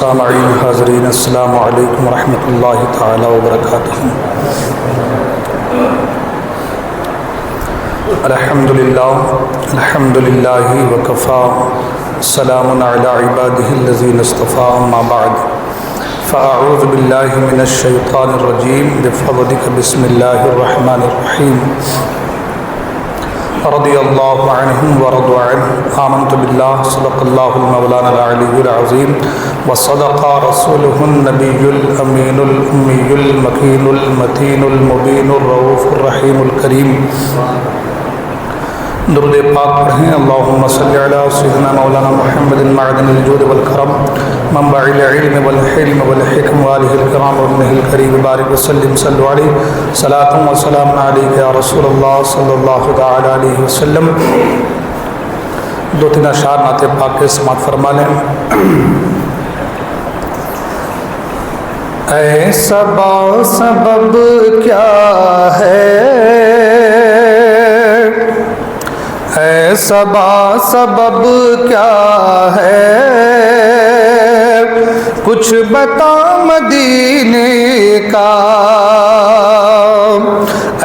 سامعین حاضرین السلام علیکم ورحمۃ اللہ تعالی وبرکاتہ۔ الحمدللہ وکفا سلام علی عبادہ الذین اصطفیٰ اما بعد فاعوذ باللہ من الشیطان الرجیم بفضلک بسم اللہ الرحمن الرحیم رضی اللہ عنہم ورضوا عنہ آمنت باللہ صدق اللہ المولانا العلی العظیم وصدق رسولہ النبی الامین الامی المکین المتین المبین الرؤوف الرحیم الکریم۔ درود پاک پڑھیں۔ اللہم صلی علی سیدنا مولانا محمد معدن الجود والکرم منبع العلم والحلم والحکم وآلہ الکرام وابنہ الکریم بارک وسلم صلو علیہ صلاۃ و سلام علیک یا رسول اللہ صلی اللہ تعالی علیہ وسلم۔ دو تین اشعار نعت پاک کے سماعت فرما لیں۔ اے صبا سبب کیا ہے، اے صبا سبب کیا ہے، کچھ بتا مدینے کا۔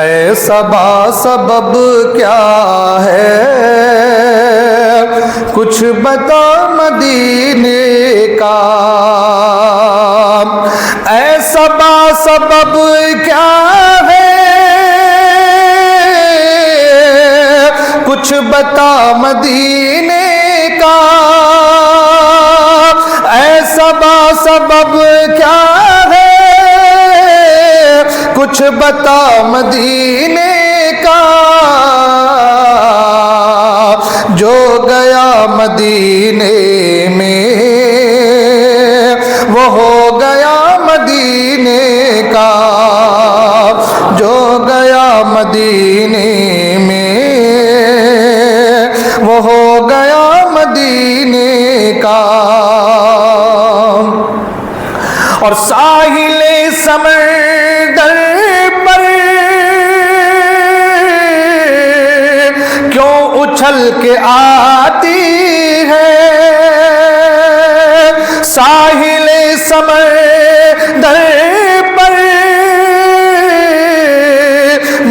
اے صبا سبب کیا ہے، کچھ بتا مدینے کا۔ اے صبا سبب کیا ہے، کچھ بتا مدینے کا۔ اے صبا سبب کیا ہے، کچھ بتا مدینے کا۔ جو گیا مدینے میں وہ ہو گیا مدینے کا۔ جو گیا مدینے میں وہ ہو گیا مدینے کا۔ اور ساحل سمندر پر کیوں اچھل کے آتی ہے، ساحل سمندر پر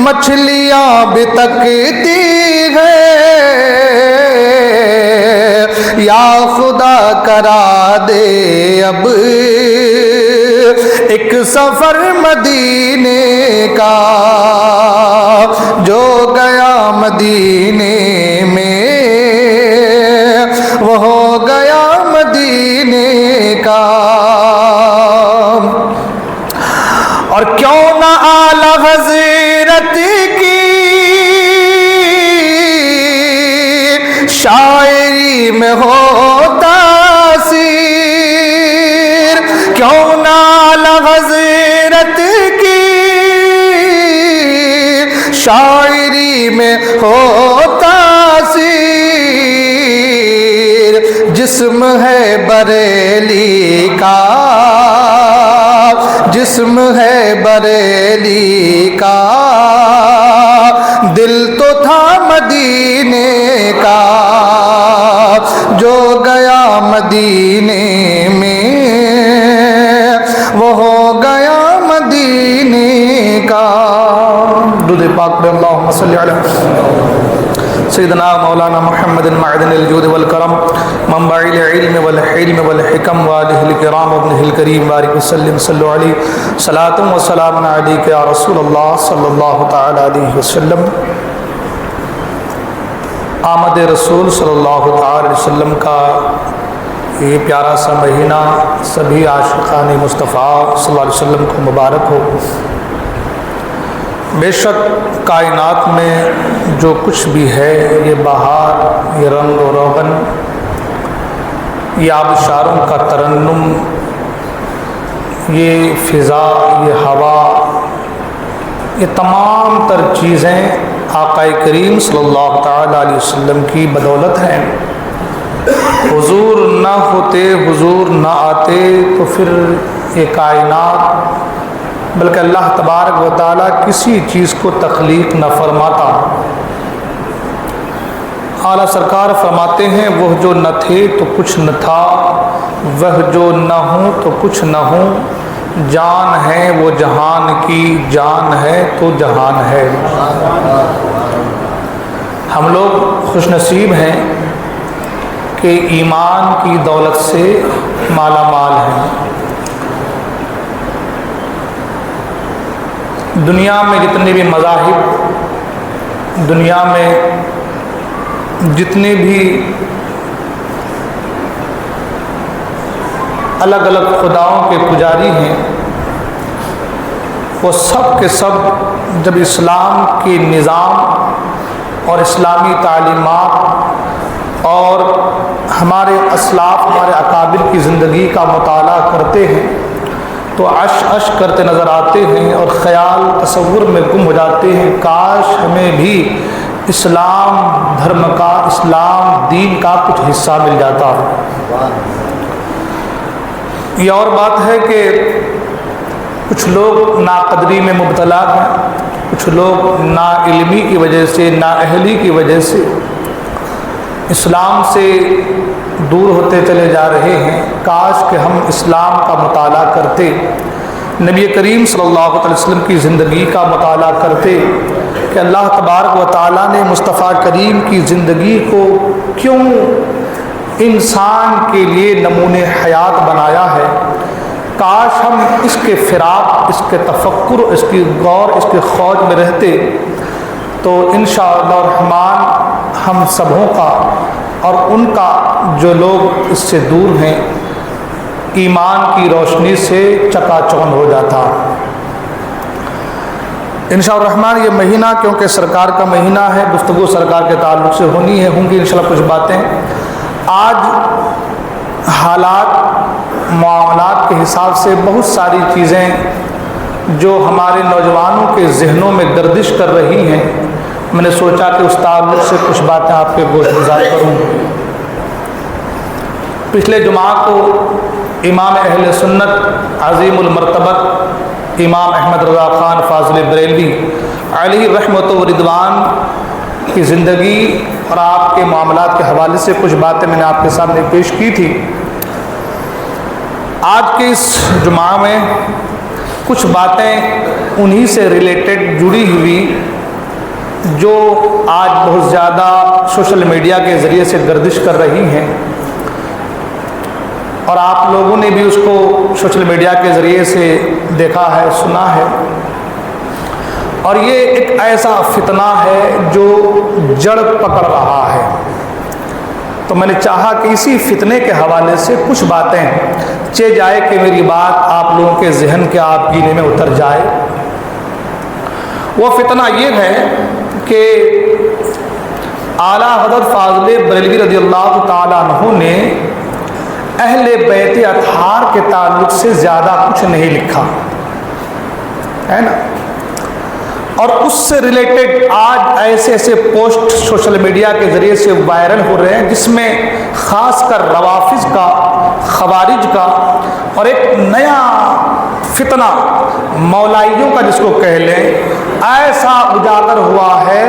مچھلیاں بھی تکتی ہے۔ یا خدا کرا دے اب ایک سفر مدینے کا۔ جو گیا مدینے میں وہ ہو گیا مدینے کا۔ اور کیوں نہ اعلی حضرت کی شاعری میں ہو تاثیر، کیوں نہ اعلی حضرت کی شاعری میں ہو تاثیر۔ جسم ہے بریلی کا، جسم ہے بریلی کا، دل تو تھا مدینے کا۔ جو گیا مدینے میں وہ ہو گیا مدینے کا۔ درود پاک پہ اللہم صلی علی سیدنا مولانا محمد معدن الجود والکرم منبع العلم والحلم والحکم وآلہ الکرام وابنہ الکریم بارک وسلم صلو علیہ صلاۃ و سلام علیک یا رسول اللہ صلی اللہ تعالی علیہ وسلم۔ آمد رسول صلی اللہ تعالی علیہ وسلم کا یہ پیارا سا مہینہ سبھی عاشقان مصطفیٰ صلی اللہ علیہ وسلم کو مبارک ہو۔ بے شک کائنات میں جو کچھ بھی ہے، یہ بہار، یہ رنگ و روغن، یہ آبشاروں کا ترنم، یہ فضا، یہ ہوا، یہ تمام تر چیزیں آقا کریم صلی اللہ تعالی علیہ وسلم کی بدولت ہیں۔ حضور نہ ہوتے، حضور نہ آتے تو پھر یہ کائنات، بلکہ اللہ تبارک و تعالیٰ کسی چیز کو تخلیق نہ فرماتا۔ اعلیٰ سرکار فرماتے ہیں وہ جو نہ تھے تو کچھ نہ تھا، وہ جو نہ ہوں تو کچھ نہ ہوں، جان ہے وہ جہان کی، جان ہے تو جہان ہے۔ ہم لوگ خوش نصیب ہیں کہ ایمان کی دولت سے مالا مال ہیں۔ دنیا میں جتنے بھی مذاہب، دنیا میں جتنے بھی الگ الگ خداؤں کے پجاری ہیں، وہ سب کے سب جب اسلام کے نظام اور اسلامی تعلیمات اور ہمارے اسلاف، ہمارے اکابر کی زندگی کا مطالعہ کرتے ہیں تو عش عش کرتے نظر آتے ہیں اور خیال تصور میں گم ہو جاتے ہیں، کاش ہمیں بھی اسلام دھرم کا، اسلام دین کا کچھ حصہ مل جاتا۔ یہ اور بات ہے کہ کچھ لوگ ناقدری میں مبتلا ہیں، کچھ لوگ نا علمی کی وجہ سے، نا اہلی کی وجہ سے اسلام سے دور ہوتے چلے جا رہے ہیں۔ کاش کہ ہم اسلام کا مطالعہ کرتے، نبی کریم صلی اللہ علیہ وسلم کی زندگی کا مطالعہ کرتے کہ اللہ تبارک و تعالیٰ نے مصطفیٰ کریم کی زندگی کو کیوں انسان کے لیے نمونِ حیات بنایا ہے۔ کاش ہم اس کے فراق، اس کے تفکر، اس کی غور، اس کے خوض میں رہتے تو انشاءاللہ الرحمن ہم سبوں کا اور ان کا جو لوگ اس سے دور ہیں ایمان کی روشنی سے چکا چوند ہو جاتا۔ انشاءاللہ الرحمن یہ مہینہ کیونکہ سرکار کا مہینہ ہے، گفتگو سرکار کے تعلق سے ہونی ہے، ہوں گی انشاءاللہ کچھ باتیں۔ آج حالات، معاملات کے حساب سے بہت ساری چیزیں جو ہمارے نوجوانوں کے ذہنوں میں گردش کر رہی ہیں، میں نے سوچا کہ اس تعلق سے کچھ باتیں آپ کے گوش گزار کروں۔ پچھلے جمعہ کو امام اہل سنت عظیم المرتبت امام احمد رضا خان فاضل بریلوی علیہ رحمت و رضوان کی زندگی اور آپ کے معاملات کے حوالے سے کچھ باتیں میں نے آپ کے سامنے پیش کی تھی۔ آج کے اس جمعہ میں کچھ باتیں انہی سے ریلیٹڈ جڑی ہوئی جو آج بہت زیادہ سوشل میڈیا کے ذریعے سے گردش کر رہی ہیں، اور آپ لوگوں نے بھی اس کو سوشل میڈیا کے ذریعے سے دیکھا ہے، سنا ہے، اور یہ ایک ایسا فتنہ ہے جو جڑ پکڑ رہا ہے۔ تو میں نے چاہا کہ اسی فتنے کے حوالے سے کچھ باتیں چہ جائے کہ میری بات آپ لوگوں کے ذہن کے آپ گینے میں اتر جائے۔ وہ فتنہ یہ ہے کہ اعلیٰ حضرت فاضل بریلوی رضی اللہ تعالیٰ عنہ نے اہل بیت اطہار کے تعلق سے زیادہ کچھ نہیں لکھا ہے نا، اور اس سے ریلیٹڈ آج ایسے ایسے پوسٹ سوشل میڈیا کے ذریعے سے وائرل ہو رہے ہیں جس میں خاص کر روافظ کا، خوارج کا اور ایک نیا فتنہ مولائیوں کا جس کو کہہ لیں ایسا اجاگر ہوا ہے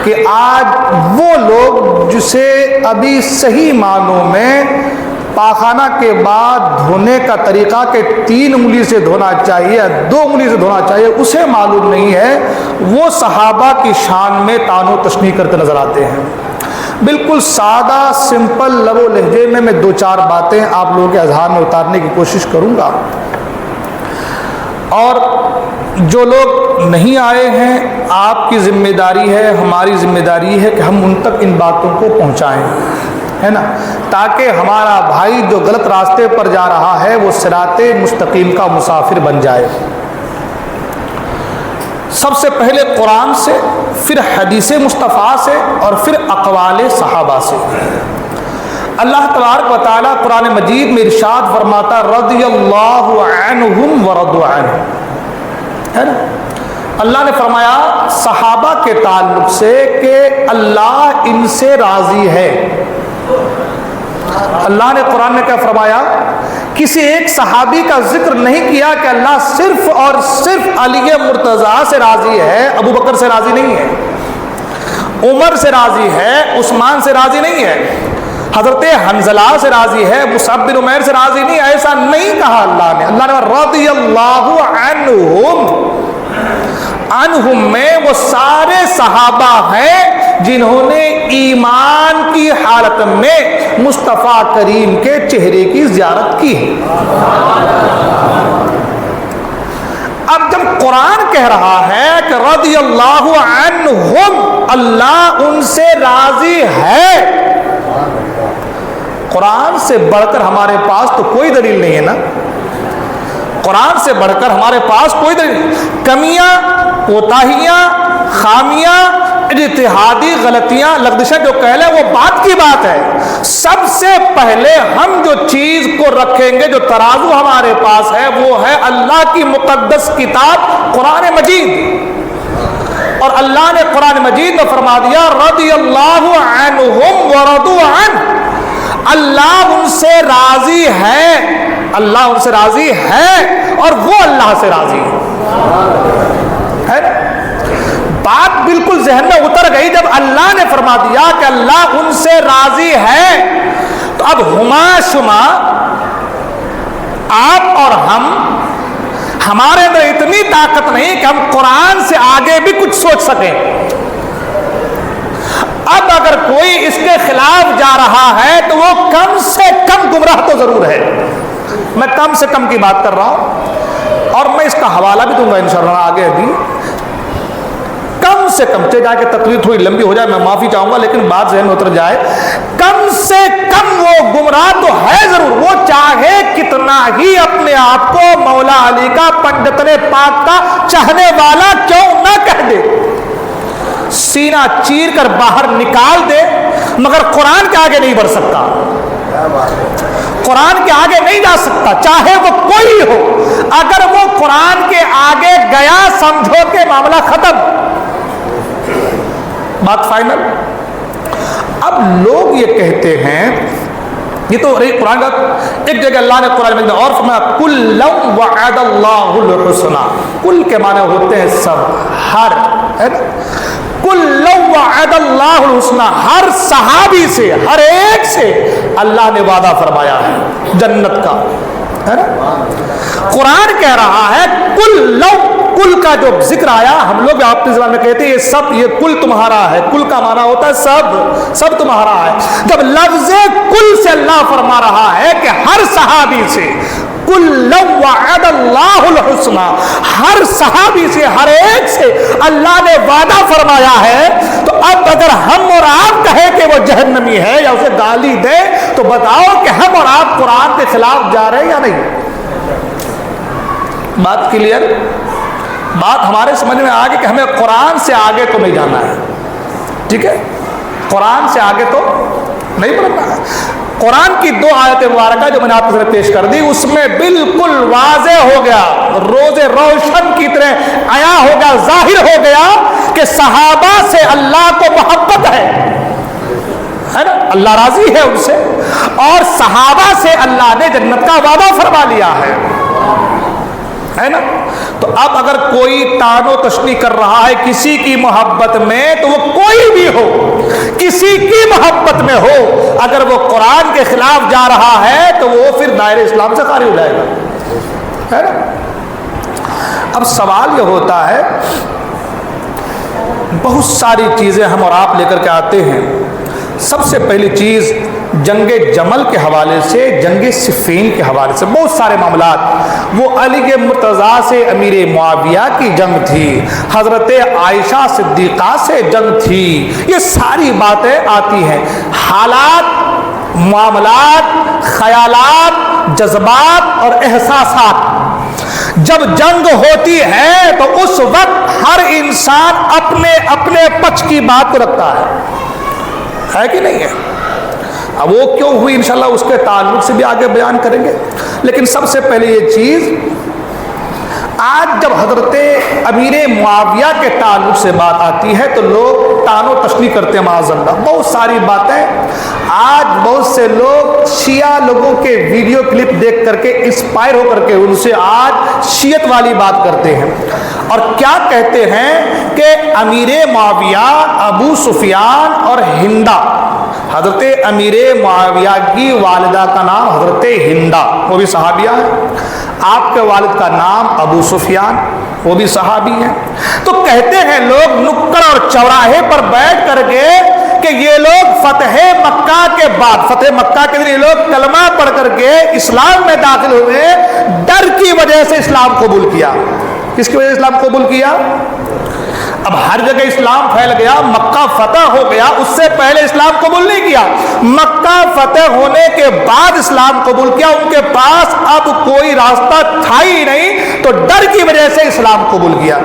کہ آج وہ لوگ جسے ابھی صحیح معنوں میں پاخانہ کے بعد دھونے کا طریقہ کہ 3 انگلی سے دھونا چاہیے یا 2 انگلی سے دھونا چاہیے اسے معلوم نہیں ہے، وہ صحابہ کی شان میں طعن و تشنیع کرتے نظر آتے ہیں۔ بالکل سادہ سمپل لب و لہجے میں 2-4 باتیں آپ لوگوں کے اذہان میں اتارنے کی کوشش کروں گا، اور جو لوگ نہیں آئے ہیں آپ کی ذمہ داری ہے، ہماری ذمہ داری ہے کہ ہم ان تک ان باتوں کو پہنچائیں، ہے نا، تاکہ ہمارا بھائی جو غلط راستے پر جا رہا ہے وہ صراط مستقیم کا مسافر بن جائے۔ سب سے پہلے قرآن سے، پھر حدیث مصطفیٰ سے اور پھر اقوال صحابہ سے۔ اللہ تبارک و تعالیٰ قرآن مجید میں ارشاد فرماتا رضی اللہ عنہم ورضوا عنہ، ہے نا، اللہ نے فرمایا صحابہ کے تعلق سے کہ اللہ ان سے راضی ہے۔ اللہ نے قرآن میں کیا فرمایا؟ کسی ایک صحابی کا ذکر نہیں کیا کہ اللہ صرف اور صرف علی مرتضیٰ سے راضی ہے، ابو بکر سے راضی نہیں ہے، عمر سے راضی ہے، عثمان سے راضی نہیں ہے، حضرت حنزلہ سے راضی ہے، مصعب بن عمیر سے راضی نہیں، ایسا نہیں کہا اللہ نے۔ اللہ نے رضی اللہ عنہم میں وہ سارے صحابہ ہیں جنہوں نے ایمان کی حالت میں مصطفیٰ کریم کے چہرے کی زیارت کی ہے۔ اب جب قرآن کہہ رہا ہے کہ رضی اللہ عنہم، اللہ ان سے راضی ہے، قرآن سے بڑھ کر ہمارے پاس تو کوئی دلیل نہیں ہے نا، قرآن سے بڑھ کر ہمارے پاس کوئی دلیل نہیں۔ کمیاں، کوتاہیاں، خامیاں، اجتہادی غلطیاں، لغزشیں جو کہہ لیں وہ بات کی بات ہے، سب سے پہلے ہم جو چیز کو رکھیں گے، جو ترازو ہمارے پاس ہے، وہ ہے اللہ کی مقدس کتاب قرآن مجید۔ اور اللہ نے قرآن مجید میں فرما دیا رضی اللہ عنہم ورضوا عنہ، اللہ ان سے راضی ہے، اللہ ان سے راضی ہے اور وہ اللہ سے راضی ہے نا؟ بات بالکل ذہن میں اتر گئی جب اللہ نے فرما دیا کہ اللہ ان سے راضی ہے، تو اب ہما شما آپ اور ہمارے اندر اتنی طاقت نہیں کہ ہم قرآن سے آگے بھی کچھ سوچ سکیں۔ اب اگر کوئی اس کے خلاف جا رہا ہے تو وہ کم سے کم گمراہ تو ضرور ہے، میں کم سے کم کی بات کر رہا ہوں، اور میں اس کا حوالہ بھی دوں گا انشاءاللہ آگے بھی۔ کم سے کم، چاہے جا کے تقریر تھوڑی لمبی ہو جائے، میں معافی چاہوں گا، لیکن بات ذہن میں اتر جائے، کم سے کم وہ گمراہ تو ہے ضرور، وہ چاہے کتنا ہی اپنے آپ کو مولا علی کا، پنجتن پاک کا چاہنے والا کیوں نہ کہہ دے، سینہ چیر کر باہر نکال دے، مگر قرآن کے آگے نہیں بڑھ سکتا، قرآن کے آگے نہیں جا سکتا، چاہے وہ کوئی ہو۔ اگر وہ قرآن کے آگے گیا، سمجھو کہ معاملہ ختم، بات فائنل۔ اب لوگ یہ کہتے ہیں، یہ تو قرآن کا ایک جگہ اللہ نے قرآن میں اور فرمایا کل وعد اللہ الحسنى، کل کے معنی ہوتے ہیں سب، ہر، ہے نا؟ کل وعد اللہ الحسنى، ہر صحابی سے، ہر ایک سے اللہ نے وعدہ فرمایا ہے جنت کا، ہے نا؟ قرآن کہہ رہا ہے کل کا جو ذکر آیا، ہم لوگ اپنی زبان میں کہتے ہیں یہ سب، یہ کل تمہارا ہے، کل کا معنی ہوتا ہے سب تمہارا ہے۔ جب لفظ کل سے اللہ فرما رہا ہے کہ ہر صحابی سے، کل وعد اللہ الحسنى، ہر صحابی سے، ہر ایک سے اللہ نے وعدہ فرمایا ہے، تو اب اگر ہم اور آپ کہیں کہ وہ جہنمی ہے یا اسے گالی دے، تو بتاؤ کہ ہم اور آپ قرآن کے خلاف جا رہے ہیں یا نہیں؟ بات کلیئر؟ بات ہمارے سمجھ میں آ گئی کہ ہمیں قرآن سے آگے تو نہیں جانا ہے، ٹھیک ہے؟ قرآن سے آگے تو نہیں بڑھنا ہے۔ قرآن کی دو آیت مبارکہ جو میں نے آپ کے سامنے پیش کر دی، اس میں بالکل واضح ہو گیا، روز روشن کی طرح آیا ہو گیا، ظاہر ہو گیا کہ صحابہ سے اللہ کو محبت ہے نا؟ اللہ راضی ہے ان سے، اور صحابہ سے اللہ نے جنت کا وعدہ فرما لیا ہے نا؟ تو اب اگر کوئی تان و تشنیع کر رہا ہے کسی کی محبت میں، تو وہ کوئی بھی ہو، کسی کی محبت میں ہو، اگر وہ قرآن کے خلاف جا رہا ہے تو وہ پھر دائرہ اسلام سے خارج ہو جائے گا، ہے نا؟ اب سوال یہ ہوتا ہے، بہت ساری چیزیں ہم اور آپ لے کر کے آتے ہیں۔ سب سے پہلی چیز جنگ جمل کے حوالے سے، جنگ صفین کے حوالے سے بہت سارے معاملات، وہ علی مرتضیٰ سے امیر معاویہ کی جنگ تھی، حضرت عائشہ صدیقہ سے جنگ تھی، یہ ساری باتیں آتی ہیں۔ حالات، معاملات، خیالات، جذبات اور احساسات، جب جنگ ہوتی ہے تو اس وقت ہر انسان اپنے اپنے پچ کی بات کو رکھتا ہے کہ نہیں ہے؟ اب وہ کیوں ہوئی انشاءاللہ اس کے تعلق سے بھی آگے بیان کریں گے، لیکن سب سے پہلے یہ چیز، آج جب حضرت امیر معاویہ کے تعلق سے بات آتی ہے تو لوگ تان و تشنیع کرتے ہیں، معاذ اللہ، بہت ساری باتیں۔ آج بہت سے لوگ شیعہ لوگوں کے ویڈیو کلپ دیکھ کر کے انسپائر ہو کر کے ان سے آج شیعت والی بات کرتے ہیں۔ اور کیا کہتے ہیں کہ امیر معاویہ ابو سفیان اور ہندا، حضرت امیر معاویہ کی والدہ کا نام حضرت ہندا، وہ بھی صحابیہ ہے، آپ کے والد کا نام ابو سفیان، وہ بھی صحابی ہیں۔ تو کہتے ہیں لوگ نکڑ اور چوراہے پر بیٹھ کر کے کہ یہ لوگ فتح مکہ کے بعد، فتح مکہ کے دن یہ لوگ کلمہ پڑھ کر کے اسلام میں داخل ہوئے، ڈر کی وجہ سے اسلام قبول کیا۔ کس کی وجہ سے اسلام قبول کیا؟ اب ہر جگہ اسلام پھیل گیا، مکہ فتح ہو گیا، اس سے پہلے اسلام قبول نہیں کیا، مکہ فتح ہونے کے بعد اسلام قبول کیا۔ ان کے پاس اب کوئی راستہ تھا ہی نہیں، تو ڈر کی وجہ سے اسلام قبول کیا۔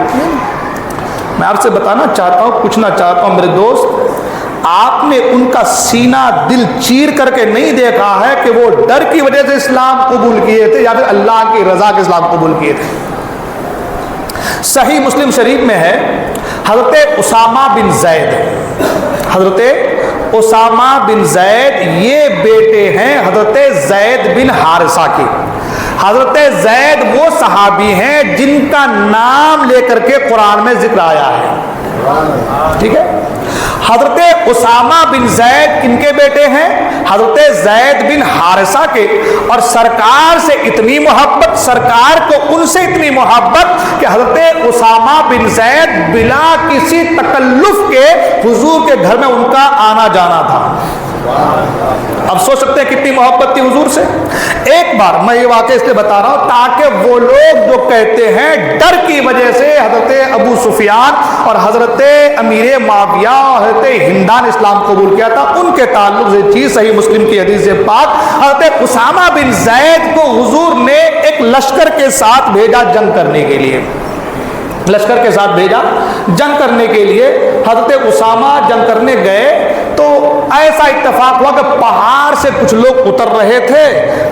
میں آپ سے بتانا چاہتا ہوں، پوچھنا چاہتا ہوں میرے دوست، آپ نے ان کا سینہ دل چیر کر کے نہیں دیکھا ہے کہ وہ ڈر کی وجہ سے اسلام قبول کیے تھے یا پھر اللہ کی رضا کے اسلام قبول کیے تھے؟ صحیح مسلم شریف میں ہے، حضرت اسامہ بن زید، حضرت اسامہ بن زید یہ بیٹے ہیں حضرت زید بن حارثہ کے۔ حضرت زید وہ صحابی ہیں جن کا نام لے کر کے قرآن میں ذکر آیا ہے، ٹھیک ہے؟ حضرت اسامہ بن زید کن کے بیٹے ہیں؟ حضرت زید بن حارثہ کے۔ اور سرکار سے اتنی محبت، سرکار کو ان سے اتنی محبت کہ حضرت اسامہ بن زید بلا کسی تکلف کے حضور کے گھر میں ان کا آنا جانا تھا۔ اب سوچ سکتے ہیں کتنی محبت تھی حضور سے۔ ایک بار میں یہ واقعہ اس لیے بتا رہا ہوں تاکہ وہ لوگ جو کہتے ہیں ڈر کی وجہ سے حضرت ابو سفیان اور حضرت امیر معاویہ اور حضرت ہندا نے اسلام قبول کیا تھا، ان کے تعلق سے چیز صحیح مسلم کی حدیث پاک، حضرت اسامہ بن زید کو حضور نے ایک لشکر کے ساتھ بھیجا جنگ کرنے کے لیے، لشکر کے ساتھ بھیجا جنگ کرنے کے لیے۔ حضرت اسامہ جنگ کرنے گئے تو ایسا اتفاق ہوا کہ پہاڑ سے کچھ لوگ اتر رہے تھے،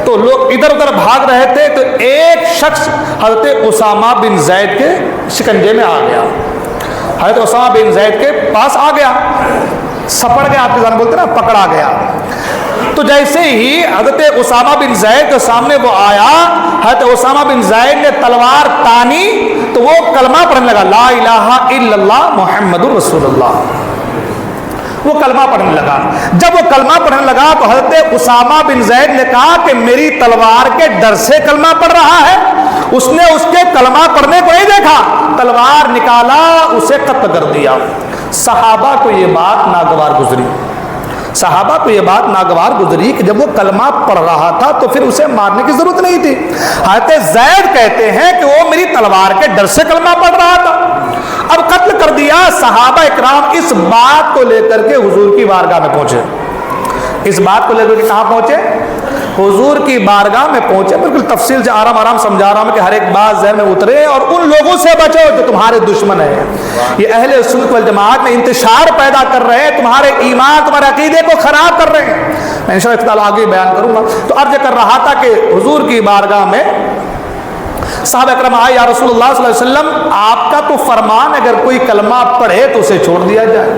تو لوگ ادھر ادھر بھاگ رہے تھے، تو ایک شخص حضرت اسامہ بن زید کے شکنجے میں آ گیا، حضرت اسامہ بن زید کے پاس آ گیا، سپڑ گیا، آپ کے زبان بولتے نا پکڑا گیا۔ تو جیسے ہی حضرت اسامہ بن زید کے سامنے وہ آیا، حضرت اسامہ بن زید نے تلوار تانی تو وہ کلمہ پڑھنے لگا، لا الہ الا اللہ محمد رسول اللہ، وہ کلمہ پڑھنے لگا۔ جب وہ کلمہ پڑھنے لگا تو حضرت اسامہ بن زید نے کہا کہ میری تلوار کے ڈر سے کلمہ پڑھ رہا ہے۔ اس نے اس کے کلمہ پڑھنے کو نہیں دیکھا، تلوار نکالا، اسے قتل کر دیا۔ صحابہ کو یہ بات ناگوار گزری، صحابہ کو یہ بات ناگوار گزری کہ جب وہ کلمہ پڑھ رہا تھا تو پھر اسے مارنے کی ضرورت نہیں تھی۔ حضرت زید کہتے ہیں کہ وہ میری تلوار کے ڈر سے کلمہ پڑھ رہا تھا، اب قتل کر دیا۔ صحابہ اکرام اس بات کو لے کر کے حضور کی بارگاہ میں پہنچے، اس بات کو لے کر کے کہاں پہنچے؟ حضور کی بارگاہ میں پہنچے۔ بالکل تفصیل سے آرام آرام سمجھا رہا ہوں کہ ہر ایک بات ذہن میں اترے، اور ان لوگوں سے بچو جو تمہارے دشمن ہیں، یہ اہل سنت والجماعت میں انتشار پیدا کر رہے ہیں، تمہارے ایمان تمہارے عقیدے کو خراب کر رہے ہیں۔ میں انشاءاللہ تعالیٰ آگے بیان کروں گا۔ تو عرض کر رہا تھا کہ حضور کی بارگاہ میں صحابہ اکرام آئے، یا رسول اللہ صلی اللہ علیہ وسلم آپ کا تو فرمان اگر کوئی کلمہ پڑھے تو اسے چھوڑ دیا جائے،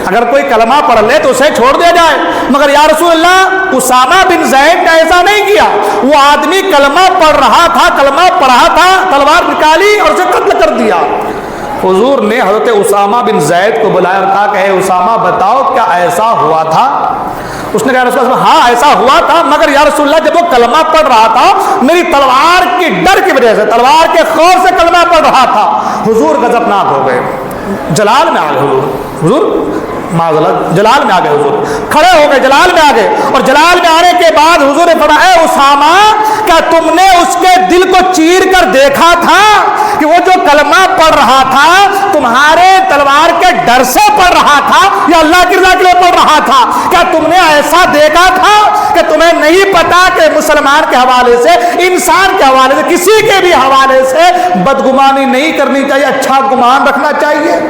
اگر کوئی کلمہ پڑھ لے تو اسے چھوڑ دیا جائے، مگر یا رسول اللہ اسامہ بن زید نے ایسا نہیں کیا، وہ آدمی کلمہ پڑھ رہا تھا، کلمہ پڑھا تھا، تلوار نکالی اور اسے قتل کر دیا۔ حضور نے حضرت اسامہ بن زید کو بلایا اور کہا کہ اے اسامہ بتاؤ کیا ایسا ہوا تھا؟ اس نے کہا رسول اللہ ہاں ایسا ہوا تھا، مگر یا رسول اللہ جب وہ کلمہ پڑھ رہا تھا میری تلوار کی ڈر کی وجہ سے، تلوار کے خوف سے کلمہ پڑھ رہا تھا۔ حضور غضبناک ہو گئے، جلال میں آ گئے حضور معذرت جلال میں آ گئے، حضور کھڑے ہو گئے، جلال میں آ گئے، اور جلال میں آنے کے بعد حضور نے فرمایا اے اسامہ کیا تم نے اس کے دل کو چیر کر دیکھا تھا کہ وہ جو کلمہ پڑھ رہا تھا تمہارے تلوار کے ڈر سے پڑھ رہا تھا یا اللہ کی رضا کے لیے پڑھ رہا تھا؟ کیا تم نے ایسا دیکھا تھا کہ تمہیں نہیں پتا کہ مسلمان کے حوالے سے، انسان کے حوالے سے، کسی کے بھی حوالے سے بدگمانی نہیں کرنی چاہیے، اچھا گمان رکھنا چاہیے؟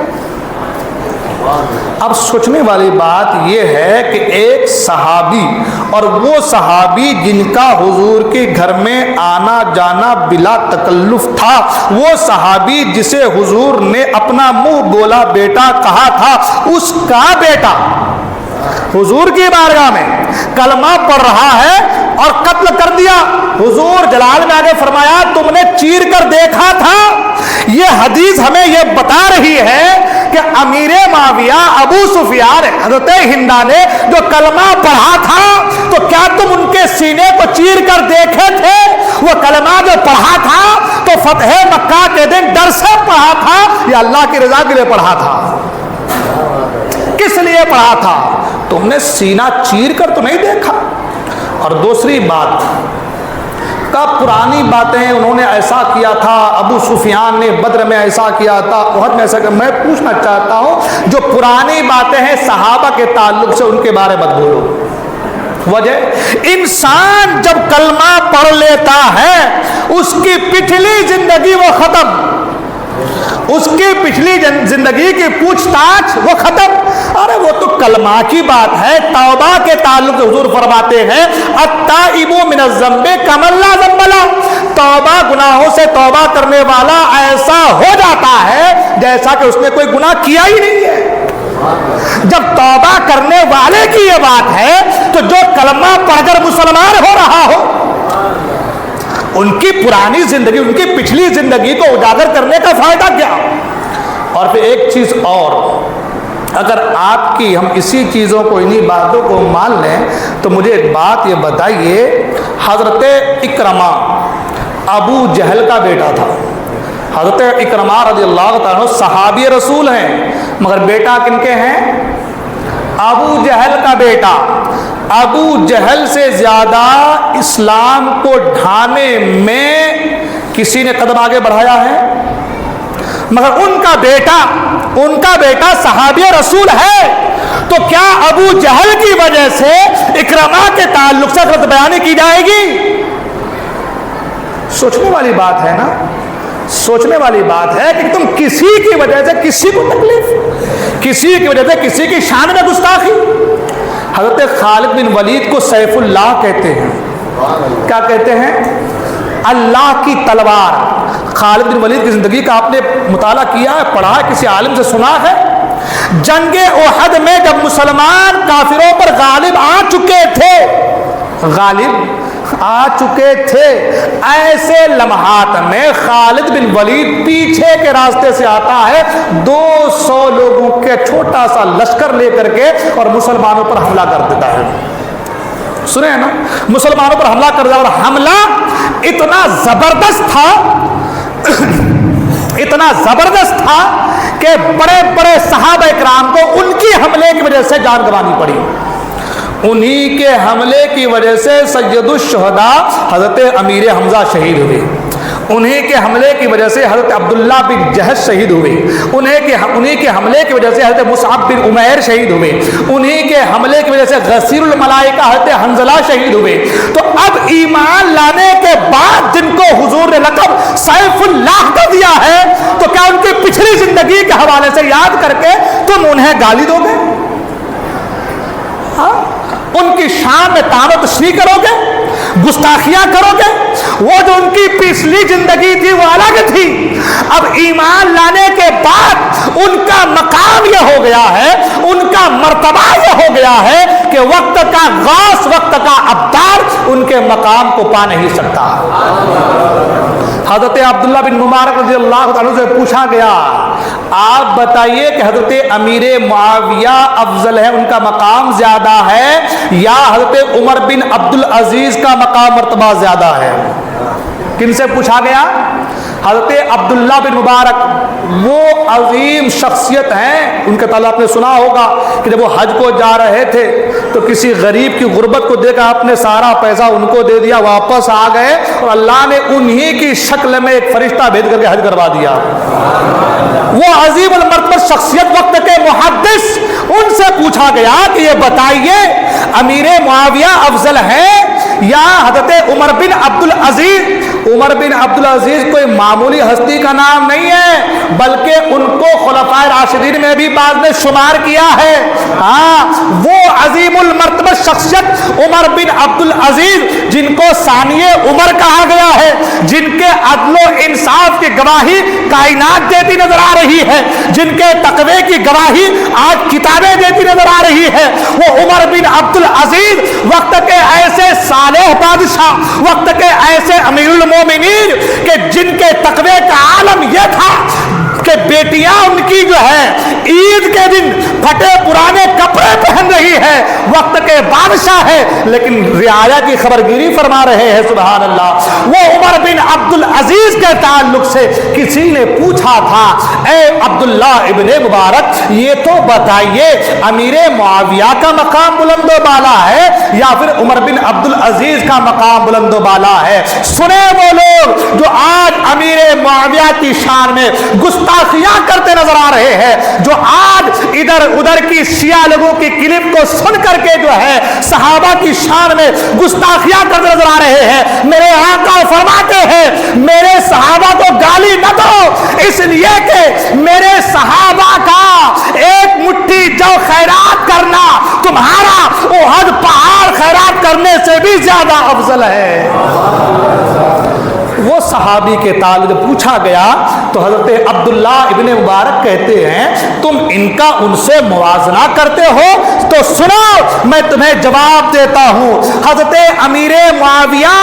اب سوچنے والی بات یہ ہے کہ ایک صحابی، اور وہ صحابی جن کا حضور کے گھر میں آنا جانا بلا تکلف تھا، وہ صحابی جسے حضور نے اپنا منہ بولا بیٹا کہا تھا، اس کا بیٹا حضور کی بارگاہ میں کلمہ پڑھ رہا ہے اور قتل کر دیا۔ حضور جلال میں آگے فرمایا تم نے چیر کر دیکھا تھا؟ یہ حدیث ہمیں یہ بتا رہی ہے کہ امیر معاویہ ابو سفیان حضرت ہندا نے جو کلمہ پڑھا تھا تو کیا تم ان کے سینے کو چیر کر دیکھے تھے؟ وہ کلمہ جو پڑھا تھا تو فتح مکہ کے دن ڈر سے پڑھا تھا یا اللہ کی رضا کے لیے پڑھا تھا؟ کس لیے پڑھا تھا؟ تم نے سینہ چیر کر تو نہیں دیکھا۔ اور دوسری بات، کا پرانی باتیں انہوں نے ایسا کیا تھا، ابو سفیان نے بدر میں ایسا کیا تھا، احد میں ایسا کیا، میں پوچھنا چاہتا ہوں جو پرانی باتیں ہیں صحابہ کے تعلق سے ان کے بارے میں مت بولو۔ وجہ، انسان جب کلمہ پڑھ لیتا ہے اس کی پچھلی زندگی وہ ختم، اس کی پچھلی زندگی کی پوچھ تاچھ وہ ختم۔ ارے وہ تو کلمہ کی بات ہے۔ توبہ کے تعلق سے حضور فرماتے ہیں التائب من الذنب کمن لا ذنب له، توبہ گناہوں سے توبہ کرنے والا ایسا ہو جاتا ہے جیسا کہ اس نے کوئی گناہ کیا ہی نہیں ہے۔ جب توبہ کرنے والے کی یہ بات ہے تو جو کلمہ پڑھ کر مسلمان ہو رہا ہو، ان کی پرانی زندگی، ان کی پچھلی زندگی کو اجاگر کرنے کا فائدہ کیا؟ اور پھر ایک چیز اور، اگر آپ کی ہم اسی چیزوں کو، انہی باتوں کو مان لیں تو مجھے ایک بات یہ بتائیے، حضرت اکرمہ ابو جہل کا بیٹا تھا۔ حضرت اکرمہ رضی اللہ تعالیٰ صحابی رسول ہیں، مگر بیٹا کن کے ہیں؟ ابو جہل کا بیٹا۔ ابو جہل سے زیادہ اسلام کو ڈھانے میں کسی نے قدم آگے بڑھایا ہے؟ مگر ان کا بیٹا صحابی رسول ہے، تو کیا ابو جہل کی وجہ سے اکرمہ کے تعلق سے غلط بیانی کی جائے گی؟ سوچنے والی بات ہے نا، سوچنے والی بات ہے کہ تم کسی کی وجہ سے کسی کو تکلیف، کسی کی وجہ سے کسی کی شان میں گستاخی۔ حضرت خالد بن ولید کو سیف اللہ کہتے ہیں۔ کیا کہتے ہیں؟ اللہ کی تلوار۔ خالد بن ولید کی زندگی کا آپ نے مطالعہ کیا ہے، پڑھا ہے، کسی عالم سے سنا ہے؟ جنگ احد میں جب مسلمان کافروں پر غالب آ چکے تھے، ایسے لمحات میں خالد بن ولید پیچھے کے راستے سے آتا ہے 200 لوگوں کے چھوٹا سا لشکر لے کر کے اور مسلمانوں پر حملہ کر دیتا ہے۔ سنے نا، مسلمانوں پر حملہ کر دیا، اور حملہ اتنا زبردست تھا کہ بڑے بڑے صحابہ اکرام کو ان کی حملے کی وجہ سے جان گنوانی پڑی۔ انہی کے حملے کی وجہ سے سید الشہداء حضرت امیر حمزہ شہید ہوئے، انہی کے حملے کی وجہ سے حضرت عبداللہ بن جہش شہید ہوئے، انہی کے حملے کی وجہ سے حضرت مصعب بن عمیر شہید ہوئے، انہی کے حملے کی وجہ سے غسیل الملائکہ حضرت حنظلہ شہید ہوئے۔ تو اب ایمان لانے کے بعد جن کو حضور نے لقب سیف اللہ کا دیا ہے، تو کیا ان کی پچھلی زندگی کے حوالے سے یاد کر کے تم انہیں گالی دو گے؟ ان کی شان میں طعن و تشریح کرو گے، گستاخیاں کرو گے؟ وہ جو ان کی پچھلی زندگی تھی وہ الگ تھی، اب ایمان لانے کے بعد ان کا مقام یہ ہو گیا ہے، ان کا مرتبہ یہ ہو گیا ہے کہ وقت کا غوث، وقت کا ابدار ان کے مقام کو پا نہیں سکتا۔ حضرت عبداللہ بن مبارک رضی اللہ عنہ سے پوچھا گیا، آپ بتائیے کہ حضرت امیر معاویہ افضل ہے، ان کا مقام زیادہ ہے، یا حضرت عمر بن عبدالعزیز کا مقام مرتبہ زیادہ ہے؟ کن سے پوچھا گیا؟ حضرت عبداللہ بن مبارک، وہ عظیم شخصیت ہیں، ان کے تعلق آپ نے سنا ہوگا کہ جب وہ حج کو جا رہے تھے تو کسی غریب کی غربت کو دیکھا، آپ نے سارا پیسہ ان کو دے دیا، واپس آ گئے اور اللہ نے انہی کی شکل میں ایک فرشتہ بھیج کر کے حج کروا دیا۔ وہ عظیم المرتبہ شخصیت، وقت کے محدث، ان سے پوچھا گیا کہ یہ بتائیے امیر معاویہ افضل ہے یا حضرت عمر بن عبدالعزیز؟ عمر بن عبدالعزیز کوئی معمولی ہستی کا نام نہیں ہے، بلکہ ان کو خلفائے راشدین میں بھی بعض نے شمار کیا ہے۔ ہاں، وہ عظیم المرتبہ شخصیت عمر بن عبدالعزیز، جن کو ثانی عمر کہا گیا ہے، جن کے عدل و انصاف کی گواہی کائنات دیتی نظر آ رہی ہے، جن کے تقوی کی گواہی آج کتابیں دیتی نظر آ رہی ہے، وہ عمر بن عبدالعزیز وقت کے ایسے صالح بادشاہ، وقت کے ایسے امیر المومنین کہ کہ جن کے تقوی کا عالم یہ تھا کہ بیٹیاں ان کی جو ہے عید کے دن پھٹے پرانے کپڑے پہن رہی ہے، وقت کے بادشاہ ہے، لیکن رعایا کی خبرگیری فرما رہے ہیں، سبحان اللہ۔ وہ عمر بن عبد العزیز کے تعلق سے کسی نے پوچھا تھا، اے عبداللہ ابن مبارک یہ تو بتائیے امیر معاویہ کا مقام بلند و بالا ہے یا پھر عمر بن عبد العزیز کا مقام بلند و بالا ہے؟ سنے وہ لوگ جو آج امیر معاویہ کی شان میں گستاخیاں کرتے نظر آ رہے ہیں، جو آج ادھر ادھر کی شیعہ لوگوں کی کلپ کو سن کر کے جو ہے صحابہ کی شان میں گستاخیاں کرتے نظر آ رہے ہیں، میرے آقا فرماتے ہیں میرے صحابہ کو گالی نہ دو، اس لیے کہ میرے صحابہ کا ایک مٹھی جو خیرات کرنا تمہارا احد پہاڑ خیرات کرنے سے بھی زیادہ افضل ہے۔ وہ صحابی کے تعلق پوچھا گیا تو حضرت عبداللہ ابن مبارک کہتے ہیں تم ان کا ان سے موازنہ کرتے ہو تو سنو میں تمہیں جواب دیتا ہوں۔ حضرت امیر معاویہ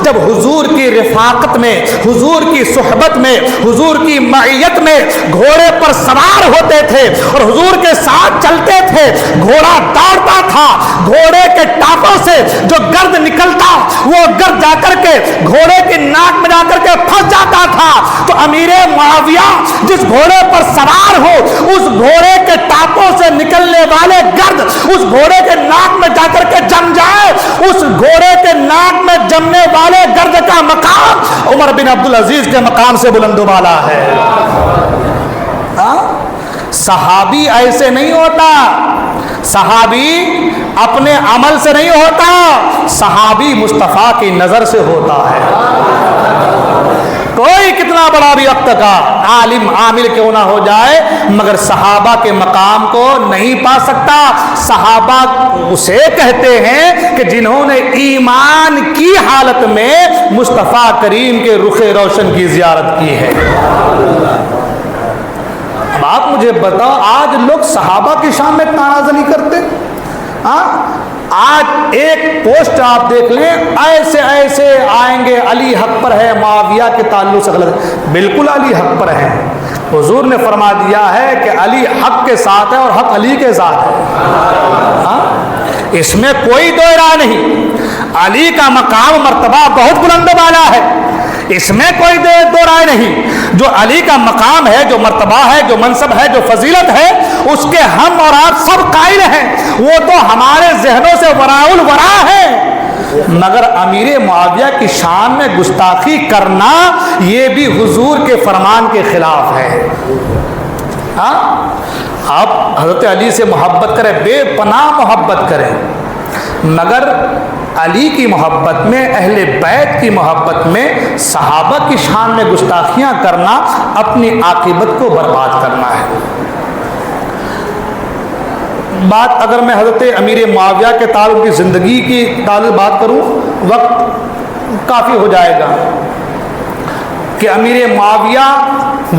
جب حضور کی رفاقت میں، حضور کی صحبت میں، حضور کی معیت میں گھوڑے پر سوار ہوتے تھے اور حضور کے ساتھ چلتے تھے، گھوڑا دوڑتا تھا، گھوڑے کے ٹانپوں سے جو گرد نکلتا وہ گرد جا کر کے گھوڑے کی ناک میں جا کر کے پھنس جاتا تھا، تو امیر معاویہ جس گھوڑے پر سوار ہو اس گھوڑے کے ٹانپوں سے نکلنے والے گرد اس گھوڑے کے ناک میں جا کر کے جم جائے، اس گھوڑے کے ناک میں جمنے والے گرد کا مقام عمر بن عبد العزیز کے مقام سے بلند و بالا ہے۔ صحابی ایسے نہیں ہوتا، صحابی اپنے عمل سے نہیں ہوتا، صحابی مصطفیٰ کی نظر سے ہوتا ہے۔ کوئی کتنا بڑا بھی وقت کا عالم عامل کیوں نہ ہو جائے مگر صحابہ کے مقام کو نہیں پا سکتا۔ صحابہ اسے کہتے ہیں کہ جنہوں نے ایمان کی حالت میں مصطفیٰ کریم کے رخ روشن کی زیارت کی ہے۔ اب آپ مجھے بتاؤ آج لوگ صحابہ کی شان میں تنازع نہیں کرتے؟ آج ایک پوسٹ آپ دیکھ لیں ایسے ایسے آئیں گے علی حق پر ہے، معاویہ کے تعلق سے غلط، بالکل علی حق پر ہے۔ حضور نے فرما دیا ہے کہ علی حق کے ساتھ ہے اور حق علی کے ساتھ ہے، اس میں کوئی دو رائے نہیں۔ علی کا مقام مرتبہ بہت بلند و بالا ہے، اس میں کوئی دو رائے نہیں۔ جو علی کا مقام ہے، جو مرتبہ ہے، جو منصب ہے، جو فضیلت ہے، اس کے ہم اور آپ سب قائل ہیں، وہ تو ہمارے ذہنوں سے وراء الورا ہے۔ مگر امیر معاویہ کی شان میں گستاخی کرنا یہ بھی حضور کے فرمان کے خلاف ہے۔ آپ حضرت علی سے محبت کریں، بے پناہ محبت کریں، مگر علی کی محبت میں، اہل بیت کی محبت میں صحابہ کی شان میں گستاخیاں کرنا اپنی عاقبت کو برباد کرنا ہے۔ بات اگر میں حضرت امیر معاویہ کے تعلق کی زندگی کی تعلق بات کروں وقت کافی ہو جائے گا کہ امیر معاویہ